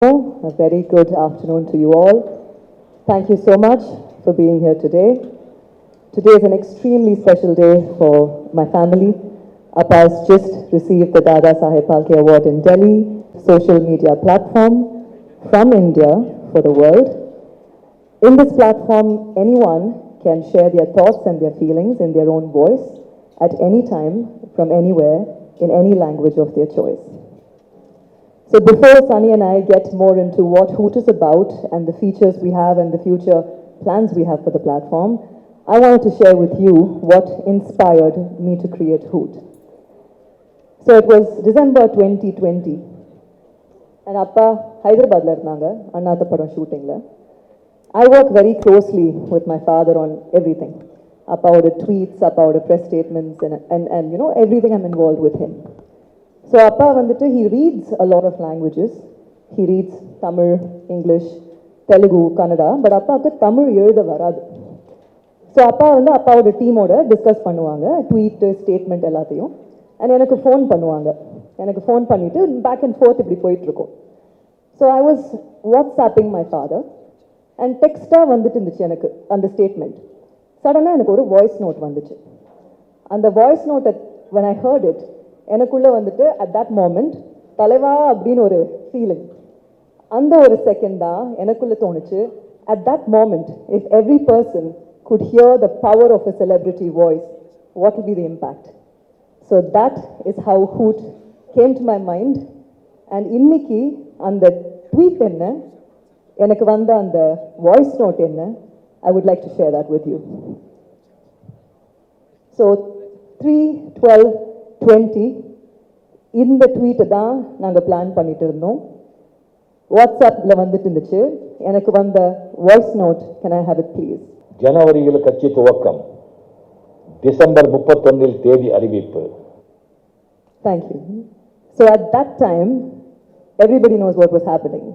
A very good afternoon to you all. Thank you so much for being here today. Today is an extremely special day for my family. Appa's just received the Dada Saheb Phalke Award in Delhi, social media platform from India for the world. In this platform, anyone can share their thoughts and their feelings in their own voice at any time, from anywhere, in any language of their choice. So before Sunny and I get more into what Hoot is about and the features we have and the future plans we have for the platform, I wanted to share with you what inspired me to create Hoot. So it was December 2020, and Appa Hyderabad la irundanga annatha padam shooting la. I work very closely with my father on everything. Appa oda tweets, Appa oda press statements, and you know, everything I'm involved with him. So Appa vandittu, he reads a lot of languages. He reads Tamil, English, Telugu, Kannada, but Appaku Tamil எழுத வராது. So Appa வந்து அப்பாவோட டீமோட discuss பண்ணுவாங்க, tweet statement எல்லாத்தையும். And எனக்கு phone பண்ணுவாங்க. எனக்கு ஃபோன் பண்ணிட்டு பேக் அண்ட் ஃபோர்த் இப்படி போயிட்டு இருக்கும். So I was WhatsApping my father and டெக்ஸ்டாக வந்துட்டு இருந்துச்சு எனக்கு அந்த ஸ்டேட்மெண்ட். சடனாக எனக்கு ஒரு வாய்ஸ் நோட் வந்துச்சு. அந்த வாய்ஸ் நோட்டை when I heard it, எனக்குள்ளே வந்துட்டு அட் தட் மோமெண்ட் தலைவா அப்படின்னு ஒரு ஃபீலிங். அந்த ஒரு செகண்ட் தான் எனக்குள்ளே தோணுச்சு, at that moment if every person could hear the power of a celebrity voice, what will be the impact? So that is how Hoot came to my mind. And இன்னைக்கு அந்த tweet என்ன, எனக்கு வந்த அந்த voice note என்ன, I would like to share that with you. So 3/12/20 இந்த ட்வீட்டை தான் நாங்கள் பிளான் பண்ணிட்டு இருந்தோம். வாட்ஸ்அப்பில் வந்துட்டு இருந்துச்சு. எனக்கு வந்த voice note, can I have it please? ஜனவரியில் கட்சி துவக்கம், டிசம்பர் 31 தேதி அறிவிப்பு. Thank you. So at that time, everybody knows what was happening.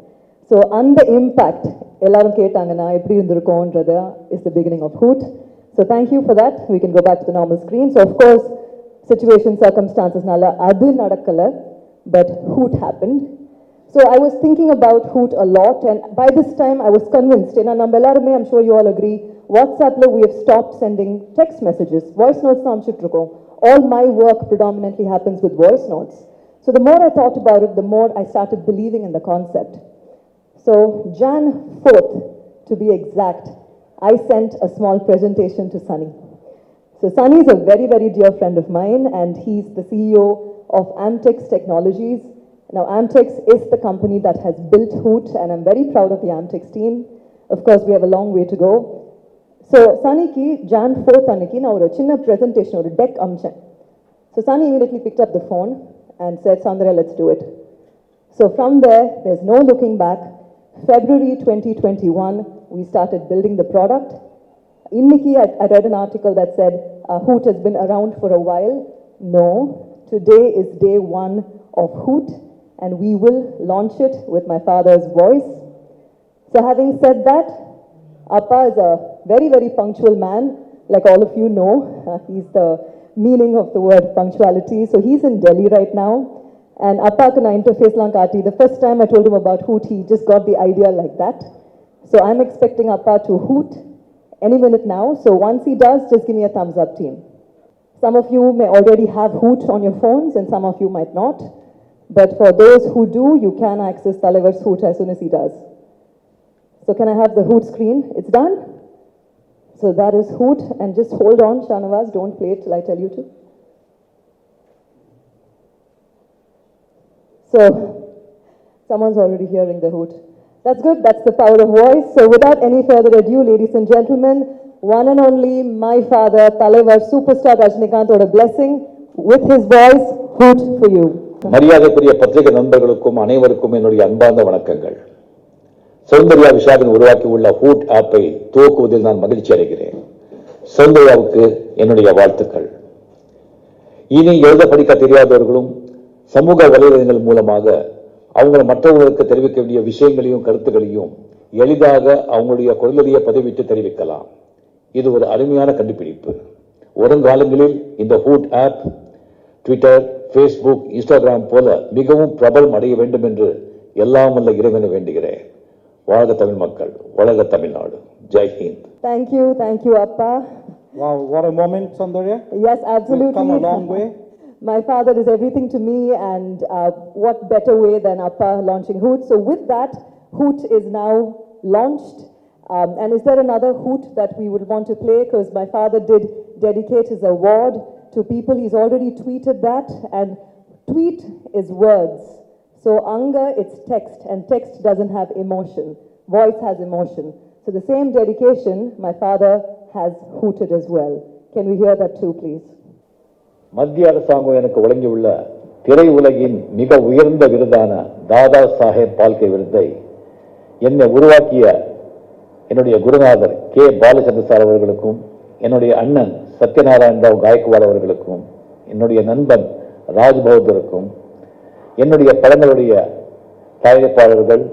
So அந்த இம்பாக்ட் எல்லாரும் கேட்டாங்கன்னா எப்படி இருந்திருக்கோன்றது is the beginning of Hoot. So thank you for that. We can go back to the normal screen. So of course, situation, circumstances nala adu nadakala, but Hoot happened. So I was thinking about Hoot a lot, and by this time I was convinced, and I'm sure you all agree, WhatsApp we have stopped sending text messages. Voice notes all my work predominantly happens with voice notes. So the more I thought about it, the more I started believing in the concept. So Jan 4th, to be exact, I sent a small presentation to Sunny. So Sunny is a very, very dear friend of mine, and he's the CEO of Amtex Technologies. Now, Amtex is the company that has built Hoot, and I'm very proud of the Amtex team. Of course, we have a long way to go. So, Sunny ki Jan 4th aniki na oru chinna presentation, oru deck amchen. So, Sunny immediately picked up the phone and said, Soundarya, let's do it. So, from there, there's no looking back. February 2021, we started building the product. Inniki, I read an article that said Hoot has been around for a while. No, today is day 1 of Hoot, and we will launch it with my father's voice. So having said that, Appa is a very, very punctual man, like all of you know. He's the meaning of the word punctuality. So he's in Delhi right now, and Appa kana interface lankati. The first time I told him about Hoot, he just got the idea like that. So I'm expecting Appa to Hoot any minute now. So once he does, just give me a thumbs up, team. Some of you may already have Hoot on your phones, and some of you might not. But for those who do, you can access Talavar's Hoot as soon as he does. So can I have the Hoot screen? It's done. So that is Hoot, and just hold on, Shanavaz, don't play it till I tell you to. So someone's already hearing the Hoot. That's good, that's the power of voice. So without any further ado, ladies and gentlemen, one and only my father, Talavar Superstar Rajinikanth, or a blessing with his voice, Hoot for you. மரியாதைக்குரிய பத்திரிகை நண்பர்களுக்கும் அனைவருக்கும் என்னுடைய அன்பார்ந்த வணக்கங்கள். சௌந்தர்யா விஷாவின் உருவாக்கி உள்ள hood ஆப்பை துவக்குவதில் நான் மகிழ்ச்சி அடைகிறேன். சௌந்தர்யாவுக்கு என்னுடைய வாழ்த்துக்கள். இனி எழுத படிக்க தெரியாதவர்களும் சமூக வலைதளங்கள் மூலமாக அவங்க மற்றவர்களுக்கு தெரிவிக்க வேண்டிய விஷயங்களையும் கருத்துக்களையும் எளிதாக அவங்களுடைய குரலறிய பதிவிட்டு தெரிவிக்கலாம். இது ஒரு அருமையான கண்டுபிடிப்பு. வருங்காலங்களில் இந்த Hoot app Twitter, Facebook, Instagram போல மிகவும் பிரபலம் அடைய வேண்டும் என்று எல்லாம் வல்ல இறைவனை வேண்டுகிறேன். வாழ்க தமிழ் மக்கள், வளர்க Tamil Nadu. Jai Hind. Thank you, Appa. Wow, what a moment, Soundarya. Yes, absolutely. You've come a long way. My father is everything to me, and what better way than Appa launching Hoot. So with that, Hoot is now launched. And is there another Hoot that we would want to play? Because my father did dedicate his award to people. He's already tweeted that, and tweet is words. So Anga, it's text, and text doesn't have emotion. Voice has emotion. So the same dedication my father has hooted as well. Can we hear that too, please? மத்திய அரசாங்கம் எனக்கு வழங்கியுள்ள திரையுலகின் மிக உயர்ந்த விருதான தாதா சாஹேப் பால்கே விருதை என்னை உருவாக்கிய என்னுடைய குருநாதர் கே பாலச்சந்திர சார் அவர்களுக்கும், என்னுடைய அண்ணன் சத்யநாராயண ராவ் காயக்வாட் அவர்களுக்கும், என்னுடைய நண்பன் ராஜ் பகதூருக்கும், என்னுடைய படங்களுடைய தயாரிப்பாளர்கள்,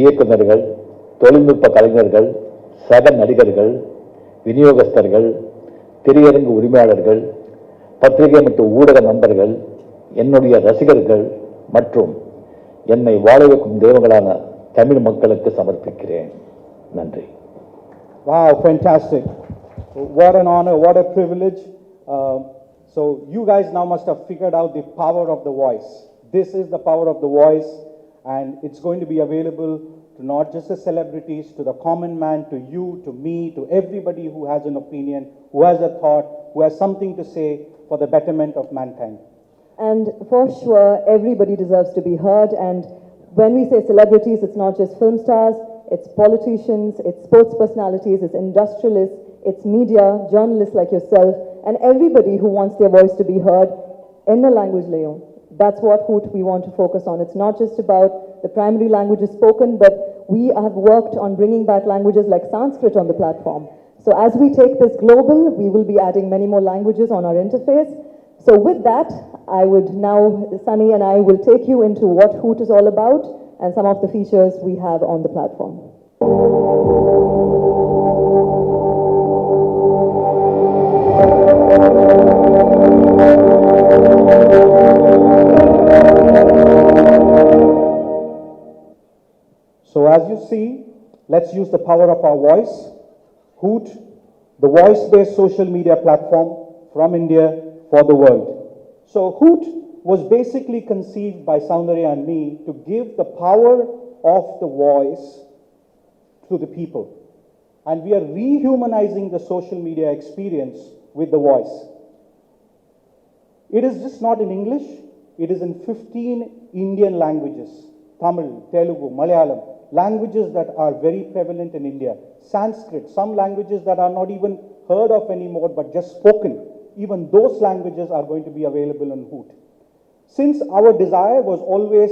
இயக்குநர்கள், தொழில்நுட்ப கலைஞர்கள், சக நடிகர்கள், விநியோகஸ்தர்கள், திரையரங்கு உரிமையாளர்கள், பத்திரிகை மற்றும் ஊடக நண்பர்கள், என்னுடைய ரசிகர்கள் மற்றும் என்னை வாழ வைக்கும் தெய்வங்களான தமிழ் மக்களுக்கு சமர்ப்பிக்கிறேன். நன்றி. Wow, fantastic. What an honor, what a privilege. So you guys now must have figured out the power of the voice. This is the power of the voice, and it's going to be available to not just the celebrities, to the common man, to you, to me, to everybody who has an opinion, who has a thought, who has something to say for the betterment of mankind. And for sure, everybody deserves to be heard. And when we say celebrities, it's not just film stars, it's politicians, it's sports personalities, it's industrialists, it's media, journalists like yourself, and everybody who wants their voice to be heard in a language layer. That's what Hoot we want to focus on. It's not just about the primary languages spoken, but we have worked on bringing back languages like Sanskrit on the platform. So as we take this global, we will be adding many more languages on our interface. So with that, I would now, Sunny and I will take you into what Hoot is all about and some of the features we have on the platform. So as you see, let's use the power of our voice. Hoot, the voice-based social media platform from India for the world. So Hoot was basically conceived by Soundarya and me to give the power of the voice to the people. And we are rehumanizing the social media experience with the voice. It is just not in English, it is in 15 Indian languages. Tamil, Telugu, Malayalam, languages that are very prevalent in India. Sanskrit, some languages that are not even heard of anymore but just spoken. Even those languages are going to be available on Hoot. Since our desire was always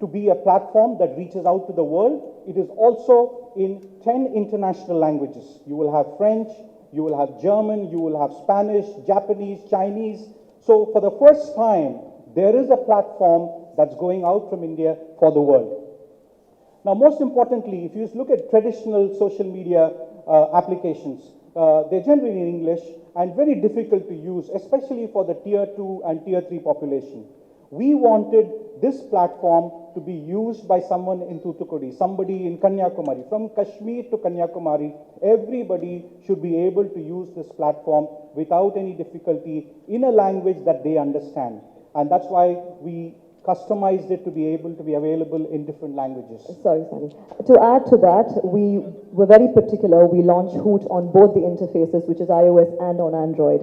to be a platform that reaches out to the world, it is also in 10 international languages. You will have French, you will have German, you will have Spanish, Japanese, Chinese. So for the first time, there is a platform that's going out from India for the world. Now, most importantly, if you look at traditional social media applications, they're generally in English and very difficult to use, especially for the tier 2 and tier 3 population. We wanted this platform to be used by someone in Thoothukudi, somebody in Kanyakumari. From Kashmir to Kanyakumari, everybody should be able to use this platform without any difficulty in a language that they understand. And that's why we customized it to be able to be available in different languages. Sorry. To add to that, we were very particular. We launched Hoot on both the interfaces, which is iOS and on Android.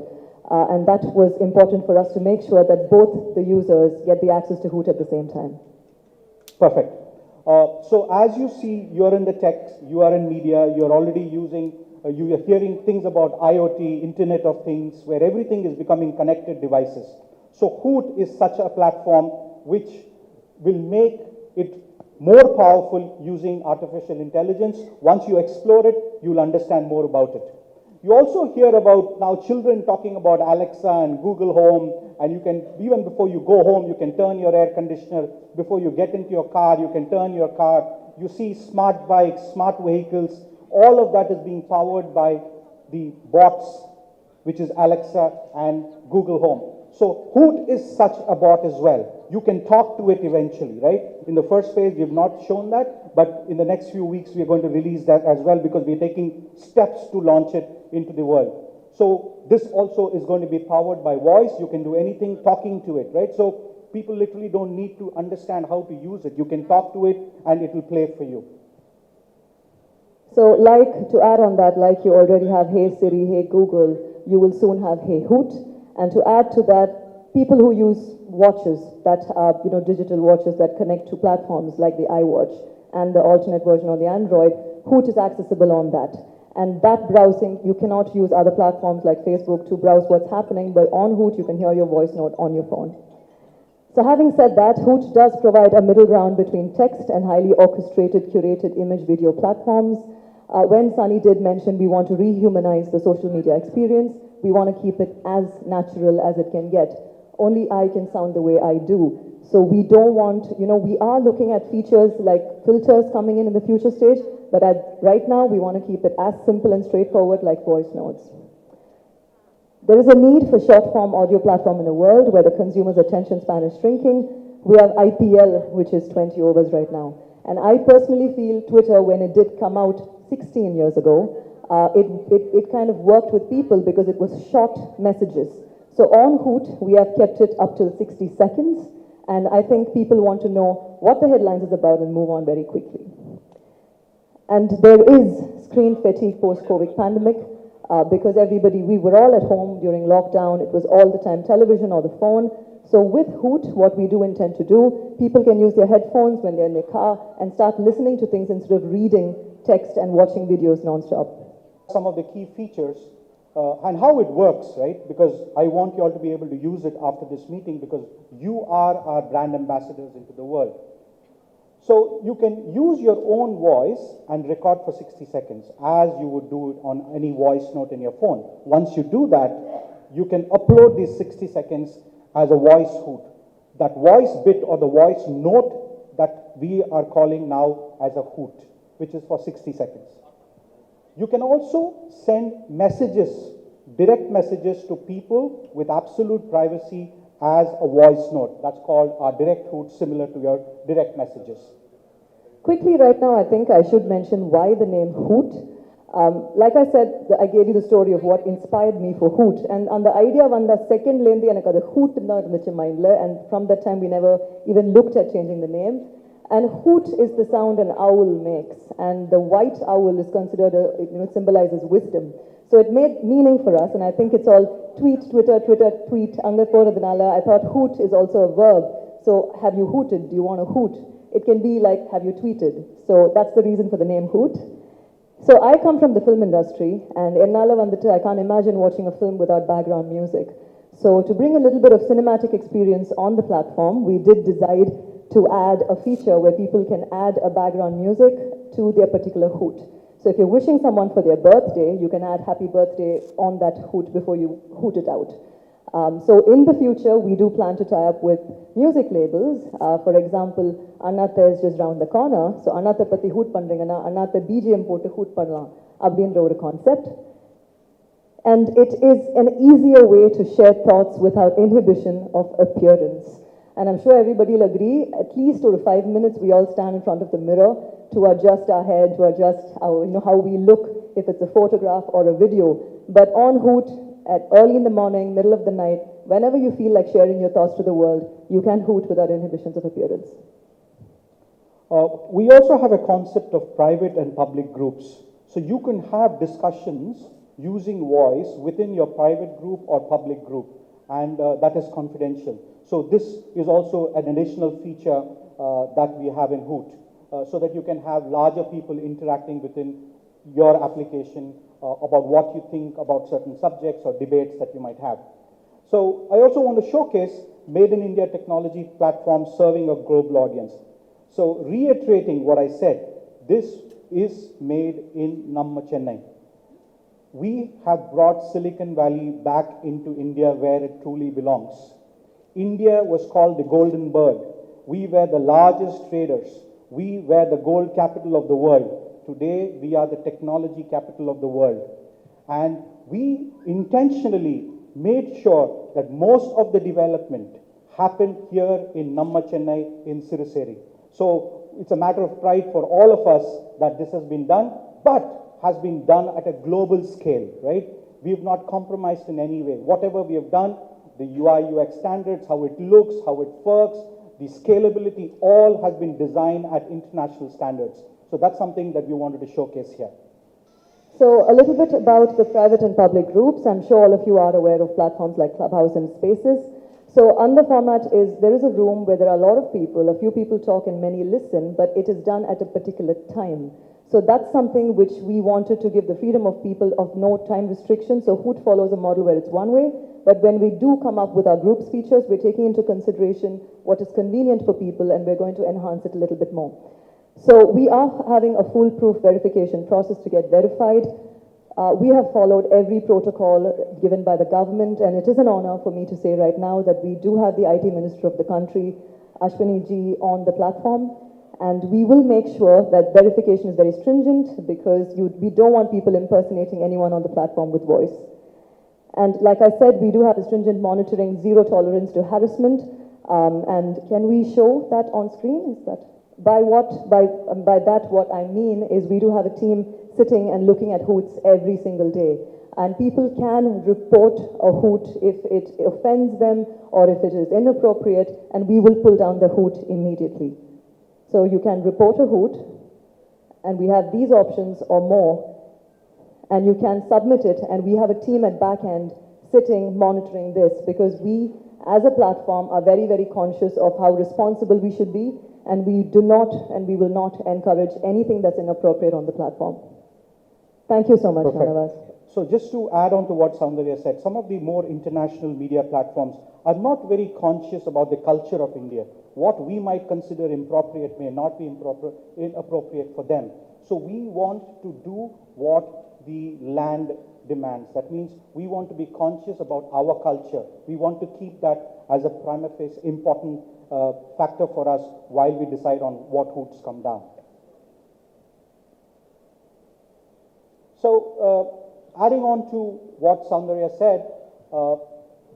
And that was important for us to make sure that both the users get the access to Hoot at the same time. Perfect. So as you see, you're in the tech, you are in media, you're already using, you are hearing things about IoT, Internet of Things, where everything is becoming connected devices. So Hoot is such a platform which will make it more powerful using artificial intelligence. Once you explore it, you'll understand more about it. You also hear about now children talking about Alexa and Google Home, and you can, even before you go home, you can turn your air conditioner. Before you get into your car, you can turn your car. You see smart bikes, smart vehicles. All of that is being powered by the bots, which is Alexa and Google Home. So Hoot is such a bot as well. You can talk to it eventually, right? In the first phase, we've not shown that, but in the next few weeks, we're going to release that as well because we're taking steps to launch it into the world. So this also is going to be powered by voice. You can do anything talking to it, right? So people literally don't need to understand how to use it. You can talk to it and it will play for you. So to add on that, like you already have Hey Siri, Hey Google, you will soon have Hey Hoot. And to add to that, people who use watches that are, digital watches that connect to platforms like the iWatch and the alternate version on the Android, Hoot is accessible on that. And that browsing, you cannot use other platforms like Facebook to browse what's happening, but on Hoot, you can hear your voice note on your phone. So having said that, Hoot does provide a middle ground between text and highly orchestrated, curated image video platforms. When Sunny did mention we want to rehumanize the social media experience, we want to keep it as natural as it can get. Only I can sound the way I do. So we don't want, we are looking at features like filters coming in the future stage, but right now we want to keep it as simple and straightforward like voice notes. There is a need for short-form audio platform in a world where the consumer's attention span is shrinking. We have IPL, which is 20 overs right now. And I personally feel Twitter, when it did come out 16 years ago, it kind of worked with people because it was short messages. So on Hoot, we have kept it up to 60 seconds. And I think people want to know what the headlines is about and move on very quickly. And there is screen fatigue post-COVID pandemic. Because we were all at home during lockdown. It was all the time television or the phone. So with Hoot, what we do intend to do, people can use their headphones when they're in their car and start listening to things instead of reading text and watching videos nonstop. Some of the key features and how it works, right? Because I want you all to be able to use it after this meeting because you are our brand ambassadors into the world. So you can use your own voice and record for 60 seconds as you would do it on any voice note in your phone. Once you do that, you can upload these 60 seconds as a voice hoot. That voice bit or the voice note that we are calling now as a hoot, which is for 60 seconds. You can also send messages, direct messages to people with absolute privacy as a voice note. That's called our direct hoot, similar to your direct messages. Quickly right now, I think I should mention why the name Hoot. Like I said, I gave you the story of what inspired me for Hoot. And on the idea of the second lane, the Hoot in the mind, and from that time we never even looked at changing the name. And Hoot is the sound an owl makes. And the white owl is considered, it symbolizes wisdom. So it made meaning for us, and I think it's all tweet, Twitter, tweet, I thought hoot is also a verb. So have you hooted? Do you want to hoot? It can be like, have you tweeted? So that's the reason for the name Hoot. So I come from the film industry, and I can't imagine watching a film without background music. So to bring a little bit of cinematic experience on the platform, we did decide to add a feature where people can add a background music to their particular hoot. So if you're wishing someone for their birthday, you can add happy birthday on that hoot before you hoot it out. So in the future, we do plan to tie up with music labels. For example, Annatha is just around the corner. So Annatha patti hoot pandringana, Annatha BGM potu hoot pannalam abdindra oru concept. And it is an easier way to share thoughts without inhibition of appearance. And I'm sure everybody will agree, at least over 5 minutes, we all stand in front of the mirror to adjust our head, to adjust our, how we look, if it's a photograph or a video. But on Hoot, at early in the morning, middle of the night, whenever you feel like sharing your thoughts to the world, you can hoot without inhibitions of appearance. We also have a concept of private and public groups. So you can have discussions using voice within your private group or public group, and that is confidential. So this is also an additional feature that we have in Hoot, so that you can have larger people interacting within your application about what you think about certain subjects or debates that you might have. So I also want to showcase Made in India technology platform serving a global audience. So reiterating what I said, this is made in Namma Chennai. We have brought Silicon Valley back into India where it truly belongs. India was called the golden bird. We were the largest traders. We were the gold capital of the world. Today, we are the technology capital of the world. And we intentionally made sure that most of the development happened here in Namma Chennai in Siruseri. So it's a matter of pride for all of us that this has been done, but has been done at a global scale, right? We have not compromised in any way. Whatever we have done, the UI UX standards, how it looks, how it works, the scalability, all has been designed at international standards. So that's something that we wanted to showcase here. So a little bit about the private and public groups. I'm sure all of you are aware of platforms like Clubhouse and Spaces. So on the format is, there is a room where there are a lot of people, a few people talk and many listen, but it is done at a particular time. So that's something which we wanted to give the freedom of people of no time restriction. So Hoot follows a model where it's one way, but when we do come up with our groups features, we're taking into consideration what is convenient for people, and we're going to enhance it a little bit more. So we are having a foolproof verification process to get verified. We have followed every protocol given by the government, and it is an honor for me to say right now that we do have the IT Minister of the country, Ashwini ji, on the platform, and we will make sure that verification is very stringent, because we don't want people impersonating anyone on the platform with voice. And like I said, we do have a stringent monitoring, zero tolerance to harassment. And can we show that on screen? Is that by that what I mean is we do have a team sitting and looking at hoots every single day, and people can report a hoot if it offends them or if it is inappropriate, and we will pull down the hoot immediately. So you can report a hoot, and we have these options or more, and you can submit it, and we have a team at back end sitting monitoring this, because we as a platform are very, very conscious of how responsible we should be, and we do not and we will not encourage anything that's inappropriate on the platform. Thank you so much, Manavas. So just to add on to what Soundarya said, some of the more international media platforms are not very conscious about the culture of India. What we might consider inappropriate may not be inappropriate for them. So we want to do what the land demands. That means we want to be conscious about our culture. We want to keep that as a prima facie important factor for us while we decide on what hoots come down. So adding on to what Soundarya said,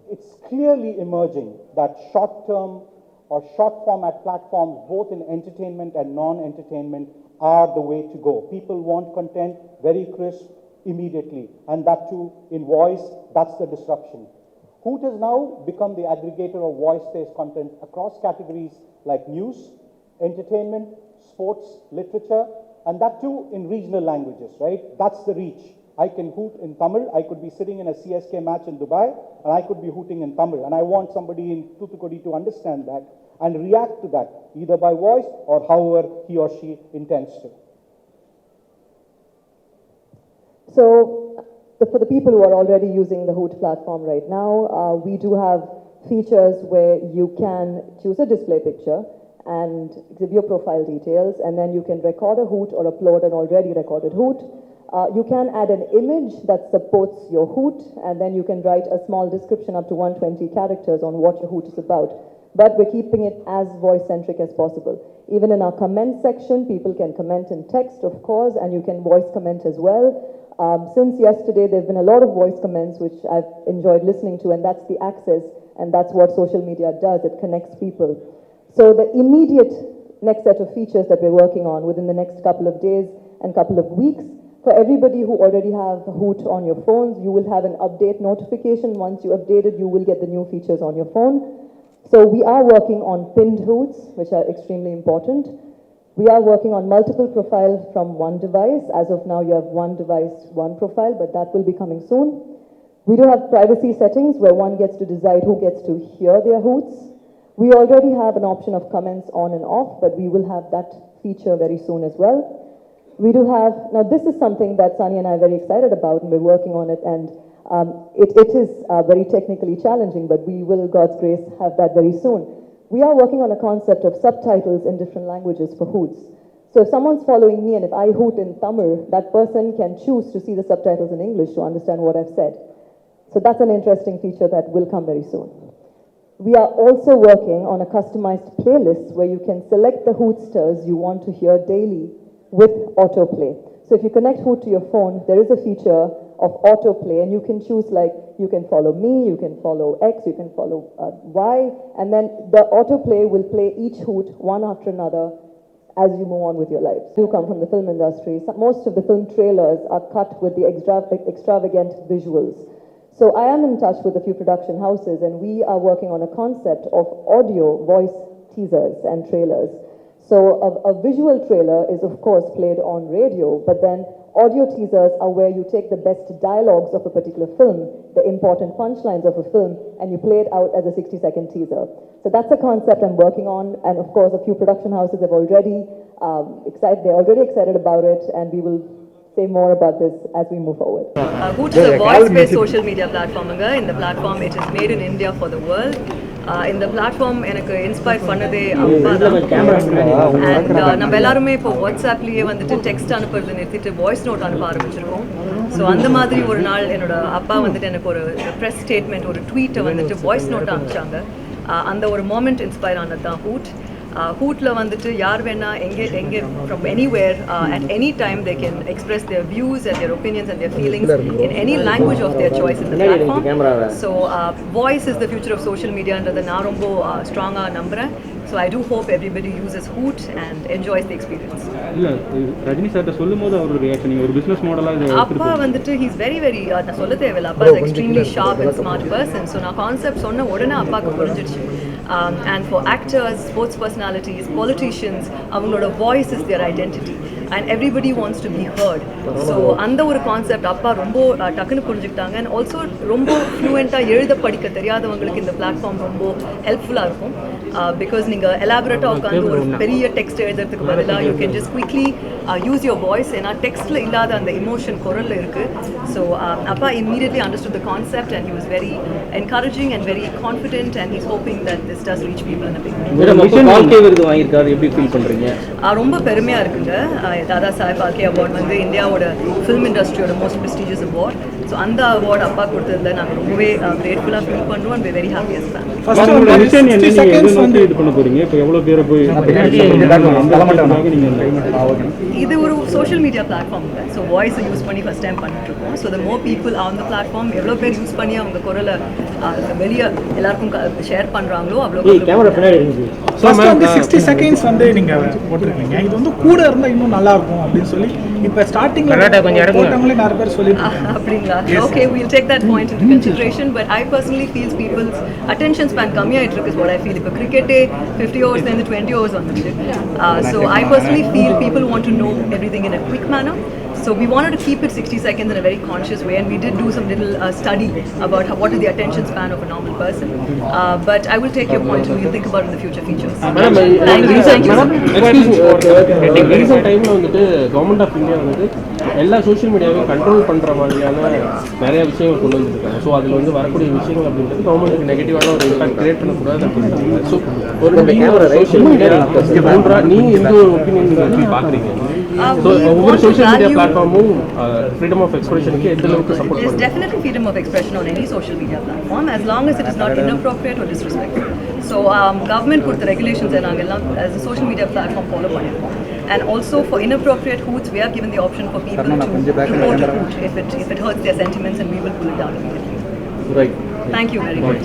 it's clearly emerging that short-term or short-format platforms, both in entertainment and non-entertainment, are the way to go. People want content very crisp, immediately, and that too in voice. That's the disruption. Hoot has now become the aggregator of voice-based content across categories like news, entertainment, sports, literature, and that too in regional languages, right? That's the reach. I can hoot in Tamil. I could be sitting in a CSK match in Dubai, and I could be hooting in Tamil, and I want somebody in Thoothukudi to understand that and react to that, either by voice or however he or she intends to. So for the people who are already using the Hoot platform right now, we do have features where you can choose a display picture and give your profile details, and then you can record a hoot or upload an already recorded hoot. You can add an image that supports your hoot, and then you can write a small description up to 120 characters on what your hoot is about. But we're keeping it as voice-centric as possible. Even in our comment section, people can comment in text, of course, and you can voice comment as well. Since yesterday, there have been a lot of voice comments, which I've enjoyed listening to, and that's the access, and that's what social media does. It connects people. So the immediate next set of features that we're working on within the next couple of days and couple of weeks, for everybody who already have Hoot on your phones, you will have an update notification. Once you update it, you will get the new features on your phone. So we are working on pinned hoots, which are extremely important. We are working on multiple profiles from one device. As of now, you have one device, one profile, but that will be coming soon. We do have privacy settings where one gets to decide who gets to hear their hoots. We already have an option of comments on and off, but we will have that feature very soon as well. We do have, now this is something that Sani and I are very excited about, and we're working on it, and it is very technically challenging, but we will, God's grace, have that very soon. We are working on a concept of subtitles in different languages for hoots. So if someone's following me and if I hoot in Tamil, that person can choose to see the subtitles in English to understand what I've said. So that's an interesting feature that will come very soon. We are also working on a customized playlist where you can select the hootsters you want to hear daily with autoplay. So if you connect Hoot to your phone, there is a feature of autoplay, and you can choose, like, you can follow me, you can follow X, you can follow Y, and then the autoplay will play each hoot one after another as you move on with your life. You come from the film industry. Most of the film trailers are cut with the extravagant visuals. So I am in touch with a few production houses, and we are working on a concept of audio voice teasers and trailers. So a visual trailer is, of course, played on radio, but then audio teasers are where you take the best dialogues of a particular film, the important punchlines of a film, and you play it out as a 60-second teaser. So that's a concept I'm working on, and of course, a few production houses have already they're already excited about it, and we will say more about this as we move forward. Hoot is a voice-based social media platform. In the platform, it is made in India for the world. In the platform, எனக்கு inspire பண்ணதே அப்பா தான். And நம்ம எல்லாருமே இப்போ வாட்ஸ்அப்லேயே வந்துட்டு text அனுப்புறது நிறுத்திட்டு வாய்ஸ் நோட் அனுப்ப ஆரம்பிச்சிருக்கோம். ஸோ அந்த மாதிரி ஒரு நாள் என்னோட அப்பா வந்துட்டு எனக்கு ஒரு ப்ரெஸ் ஸ்டேட்மெண்ட், ஒரு ட்வீட்டை வந்துட்டு வாய்ஸ் நோட் அனுப்பிச்சாங்க. அந்த ஒரு மோமெண்ட் இன்ஸ்பயர் ஆனது தான் ஹூட். ஹூட்டில் வந்துட்டு யார் வேணா எங்கே from anywhere at any time they can express their views and their opinions and their feelings in any language of their choice in the platform. So voice is the future of social mediaன்றதை நான் ரொம்ப ஸ்ட்ராங்காக நம்புகிறேன். So I do hope everybody uses Hoot and enjoys the experience. இல்ல ரஜினி சார்ட்ட சொல்லும்போது அவரோட reaction ஒரு business மாடலா இது அப்பா வந்துட்டு he is very நான் சொல்ல தேவையில்ல, அப்பா is extremely sharp and smart person. So நான் கான்செப்ட் சொன்ன உடனே அப்பாக்கு புரிஞ்சிடுச்சு. And for actors, sports personalities, politicians, அவங்களோட voice is their identity and everybody wants to be heard. So அந்த ஒரு கான்செப்ட் அப்பா ரொம்ப டக்குன்னு புரிஞ்சுக்கிட்டாங்க. And also ரொம்ப ஃப்ளூயண்ட்டாக எழுத படிக்க தெரியாதவங்களுக்கு இந்த பிளாட்ஃபார்ம் ரொம்ப ஹெல்ப்ஃபுல்லாக இருக்கும். Because நீங்கள் எலாபரேட்டாக உட்காந்து ஒரு பெரிய டெக்ஸ்ட் எழுதுறதுக்கு பதிலாக you can just quickly use your voice. ஏன்னா டெக்ஸ்ட்டில் இல்லாத அந்த இமோஷன் குரலில் இருக்குது. ஸோ அப்பா immediately understood the concept and he was very encouraging and very confident and he's hoping that this does reach people in a big way. வாழ்க்கை விருது வாங்கியிருக்காரு, எப்படி ஃபீல் பண்ணுறீங்க? ரொம்ப பெருமையாக இருக்குங்க. தாதா சாஹேப் பால்கே அவார்ட் வந்து இந்தியாவோட ஃபிலிம் இண்டஸ்ட்ரியோட மோஸ்ட் ப்ரெஸ்டீஜியஸ் அவார்ட். ஸோ அந்த அவார்டு அப்பா கொடுத்ததில் நாங்கள் ரொம்பவே கிரேட்ஃபுல்லாக ஃபீல் பண்ணுறோம் and we're very happy as well. இது பண்ண போறீங்க இப்போ எவ்வளவு பேரை போய் இது ஒரு சோஷியல் மீடியா பிளாட்ஃபார்ம். ஸோ வாய்ஸை யூஸ் பண்ணி ஃபர்ஸ்ட் டைம் பண்ணிட்டு இருக்கோம். So the more people on the platform, எவ்வளோ பேர் யூஸ் பண்ணி அவங்க குரலை வெளியே எல்லாருக்கும் ஷேர் பண்ணுறாங்களோ அவ்வளோ. கேமரா பின்னாடி இருக்கு. ஃபர்ஸ்ட் வந்து 60 செகண்ட்ஸ் வந்து நீங்க போட்டுருக்கீங்க. இது வந்து கூட இருந்தா இன்னும் நல்லா இருக்கும் அப்படின்னு சொல்லி இப்போ ஸ்டார்டிங்ல போட்டவங்களே நிறைய பேர் சொல்லிருக்காங்க. அப்படிங்களா? Okay, we'll take that point into consideration, but I personally feel people's attention span கம்மியாயிட்டு இருக்கு is what I feel. இப்போ கிரிக்கெட்டே 50 overs and 20 overs வந்துச்சு. So I personally feel people want to know everything in a quick manner. So we wanted to keep it 60 seconds in a very conscious way, and we did do some little study about what is the attention span of a normal person. But I will take your point and we'll think about it in the future features. Thank you so much. Recent டைம்ல வந்துட்டு government of India வந்து எல்லா social மீடியாவையும் control பண்ற மாதிரியான நிறைய விஷயங்கள் கொண்டு வந்துருக்காங்க. ஸோ அதில் வந்து வரக்கூடிய விஷயங்கள் அப்படின்றது கவர்மெண்ட்டுக்கு நெகட்டிவான ஒரு இம்பாக்ட் கிரியேட் பண்ணக்கூடாது அப்படின்றாங்க. ஸோ ஒரு சோஷியல் மீடியா நீங்க இந்த ஒரு ஒப்பீனியன் பார்க்குறீங்க? ஒவ்வொரு சோஷியல் மீடியா பிளாட்ஃபார்மும் ஃப்ரீடம் ஆஃப் எக்ஸ்பிரஷனுக்கு எந்த அளவுக்கு சப்போர்ட் பண்ணுது? There's definitely freedom of expression on any social media platform as long as it is not inappropriate or disrespectful. So government கொடுத்த regulations நாங்கள் எல்லாம் as a social media platform follow பண்ணிருக்கோம். And also for inappropriate hoots, we are given the option for people to report a hoot if it hurts their sentiments, and we will pull it down immediately. Right. Thank you very much.